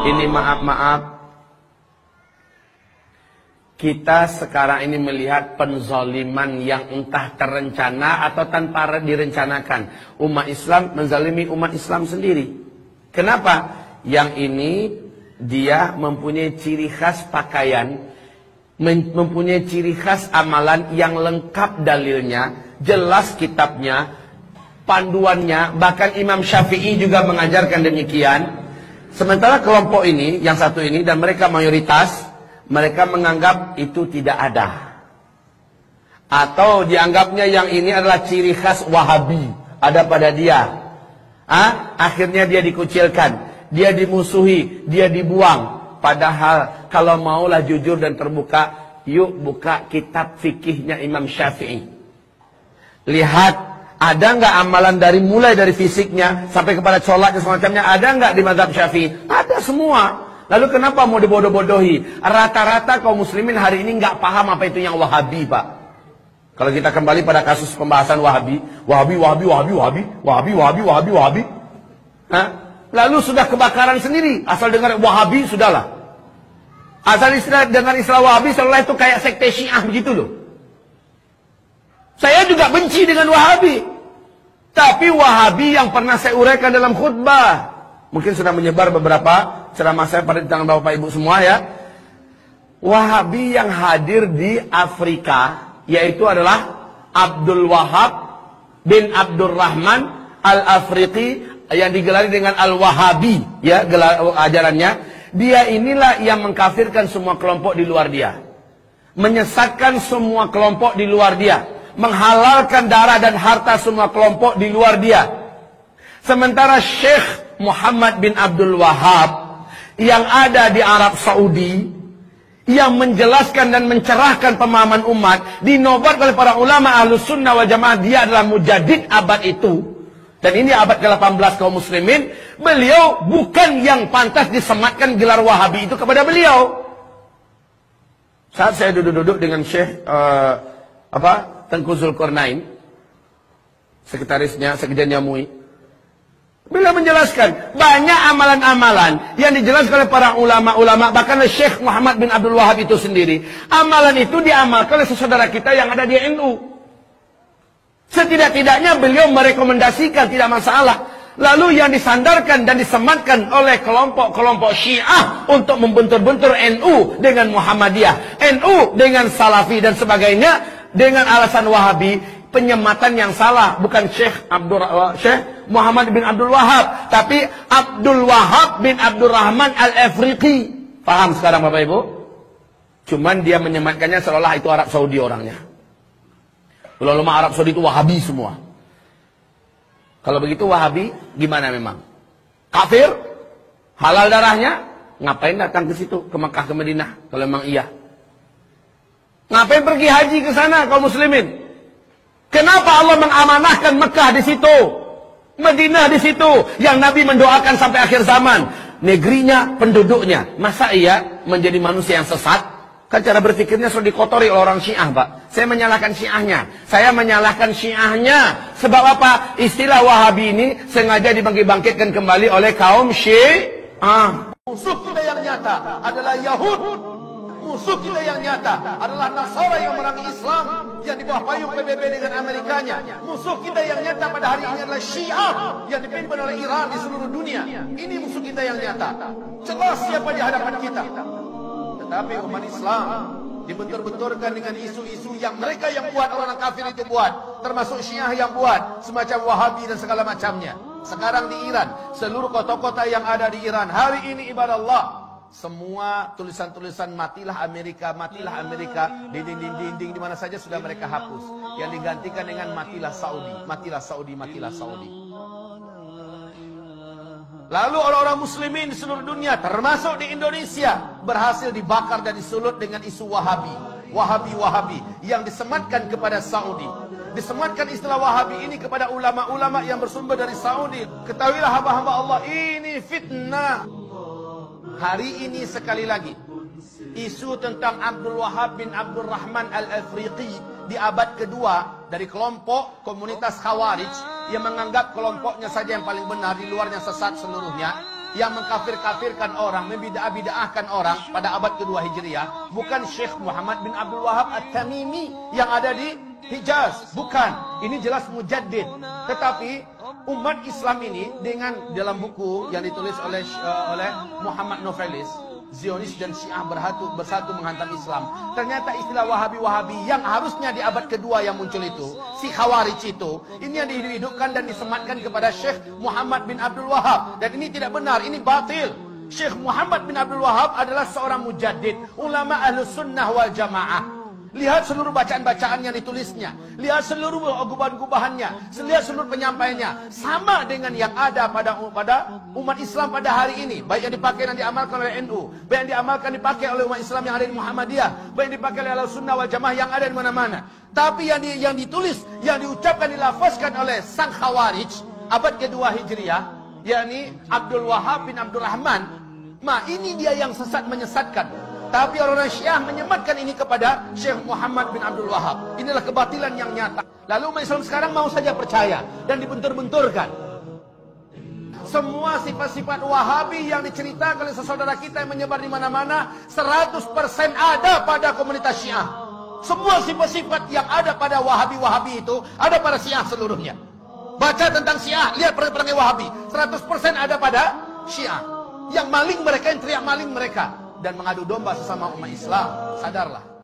Ini maaf-maaf, kita sekarang ini melihat penzaliman yang entah terencana atau tanpa direncanakan. Umat Islam menzalimi umat Islam sendiri. Kenapa? Yang ini dia mempunyai ciri khas pakaian, mempunyai ciri khas amalan yang lengkap dalilnya, jelas kitabnya, panduannya, bahkan Imam Syafi'i juga mengajarkan demikian. Sementara kelompok ini, yang satu ini, dan mereka mayoritas, mereka menganggap itu tidak ada. Atau dianggapnya yang ini adalah ciri khas Wahabi, ada pada dia. Akhirnya dia dikucilkan, dia dimusuhi, dia dibuang. Padahal kalau maulah jujur dan terbuka, yuk buka kitab fikihnya Imam Syafi'i. Lihat, ada nggak amalan mulai dari fisiknya sampai kepada sholat dan semacamnya, ada nggak di mazhab Syafi'i? Ada semua. Lalu kenapa mau dibodoh-bodohi? Rata-rata kaum muslimin hari ini nggak paham apa itu yang Wahabi, Pak. Kalau kita kembali pada kasus pembahasan Wahabi. Lalu sudah kebakaran sendiri. Asal dengar Wahabi, sudahlah. Asal dengar istilah Wahabi, seolah itu kayak sekte Syiah begitu loh. Saya juga benci dengan Wahabi. Tapi Wahabi yang pernah saya uraikan dalam khutbah, mungkin sudah menyebar beberapa ceramah saya pada di tangan Bapak Ibu semua ya. Wahabi yang hadir di Afrika, yaitu adalah Abdul Wahab bin Abdurrahman Al-Afriqi, yang digelari dengan Al-Wahabi, ya, gelar ajarannya. Dia inilah yang mengkafirkan semua kelompok di luar dia, menyesatkan semua kelompok di luar dia, menghalalkan darah dan harta semua kelompok di luar dia. Sementara Syekh Muhammad bin Abdul Wahab yang ada di Arab Saudi, yang menjelaskan dan mencerahkan pemahaman umat, dinobat oleh para ulama Ahlus Sunnah wal Jamaah, dia adalah mujaddid abad itu. Dan ini abad ke-18 kaum muslimin. Beliau bukan yang pantas disematkan gelar Wahabi itu kepada beliau. Saat saya duduk-duduk dengan Syekh Tengku Zulkarnain, sekretarisnya, sekjennya MUI, beliau menjelaskan banyak amalan-amalan yang dijelaskan oleh para ulama-ulama, bahkan oleh Syekh Muhammad bin Abdul Wahab itu sendiri. Amalan itu diamalkan oleh saudara kita yang ada di NU. Setidak-tidaknya beliau merekomendasikan, tidak masalah. Lalu yang disandarkan dan disematkan oleh kelompok-kelompok Syiah untuk membentur-bentur NU dengan Muhammadiyah, NU dengan Salafi dan sebagainya, dengan alasan Wahabi, penyematan yang salah. Bukan Syekh Muhammad bin Abdul Wahab, tapi Abdul Wahab bin Abdurrahman Al-Afriqi. Paham sekarang Bapak Ibu? Cuman dia menyematkannya seolah itu Arab Saudi orangnya. Ulama Arab Saudi itu Wahabi semua. Kalau begitu Wahabi gimana memang? Kafir? Halal darahnya? Ngapain datang ke situ, ke Mekah, ke Madinah? Kalau memang iya. Ngapain pergi haji ke sana kaum muslimin? Kenapa Allah mengamanahkan Mekah di situ, Madinah di situ, yang Nabi mendoakan sampai akhir zaman, negerinya, penduduknya? Masa iya menjadi manusia yang sesat? Kan cara berpikirnya sudah dikotori oleh orang Syiah, Pak. Saya menyalahkan Syiahnya. Saya menyalahkan Syiahnya. Sebab apa? Istilah Wahabi ini sengaja dibangkit-bangkitkan kembali oleh kaum Syiah. Musuh kita yang nyata adalah Yahud. Musuh kita yang nyata adalah Nasara yang memerangi Islam, yang di bawah payung PBB dengan Amerikanya. Musuh kita yang nyata pada hari ini adalah Syiah, yang dipimpin oleh Iran di seluruh dunia. Ini musuh kita yang nyata. Jelas siapa di hadapan kita. Tetapi umat Islam dibentur-benturkan dengan isu-isu yang mereka yang buat, orang kafir itu buat, termasuk Syiah yang buat, semacam Wahabi dan segala macamnya. Sekarang di Iran, seluruh kota-kota yang ada di Iran hari ini, ibadah Allah, semua tulisan-tulisan matilah Amerika, di dinding-dinding di mana saja sudah mereka hapus, yang digantikan dengan matilah Saudi, matilah Saudi, matilah Saudi. Lalu orang-orang muslimin di seluruh dunia, termasuk di Indonesia, berhasil dibakar dan disulut dengan isu Wahabi. Wahabi yang disematkan kepada Saudi. Disematkan istilah Wahabi ini kepada ulama-ulama yang bersumber dari Saudi. Ketahuilah hamba-hamba Allah, ini fitnah. Hari ini sekali lagi, isu tentang Abdul Wahab bin Abdurrahman Al-Afriqi di abad kedua dari kelompok komunitas Khawarij yang menganggap kelompoknya saja yang paling benar, di luarnya sesat seluruhnya. yang mengkafir-kafirkan orang, membidah-bidahkan orang pada abad kedua Hijriah bukan Syekh Muhammad bin Abdul Wahab At-Tamimi yang ada di Hijaz, bukan. Ini jelas mujaddid. Tetapi umat Islam ini dengan dalam buku yang ditulis oleh Muhammad Novelis, Zionis dan Syiah bersatu menghantam Islam. Ternyata istilah Wahabi-Wahabi yang harusnya di abad kedua yang muncul itu, si Khawarij itu, ini yang dihidupkan dan disematkan kepada Syekh Muhammad bin Abdul Wahab. Dan ini tidak benar, ini batil. Syekh Muhammad bin Abdul Wahab adalah seorang mujaddid, ulama Ahlus Sunnah wal Jamaah. Lihat seluruh bacaan-bacaan yang ditulisnya. Lihat seluruh gubahan-gubahannya. Lihat seluruh penyampaiannya. Sama dengan yang ada pada umat Islam pada hari ini. Baik yang dipakai dan diamalkan oleh NU. Baik yang diamalkan dipakai oleh umat Islam yang ada di Muhammadiyah. Baik yang dipakai oleh Ahlussunnah wal Jamaah yang ada di mana-mana. Tapi yang ditulis, yang diucapkan, dilafazkan oleh sang Khawarij abad kedua Hijriah, yakni Abdul Wahab bin Abdul Rahman. Ini dia yang sesat menyesatkan. Tapi orang-orang Syiah menyematkan ini kepada Syekh Muhammad bin Abdul Wahab. Inilah kebatilan yang nyata. Lalu umat Islam sekarang mau saja percaya dan dibentur-benturkan. Semua sifat-sifat Wahabi yang diceritakan oleh saudara kita yang menyebar di mana-mana 100% ada pada komunitas Syiah. Semua sifat-sifat yang ada pada Wahabi-Wahabi itu ada pada Syiah seluruhnya. Baca tentang Syiah, lihat perangai Wahabi, 100% ada pada Syiah. Yang maling mereka, yang teriak maling mereka dan mengadu domba sesama umat Islam. Sadarlah.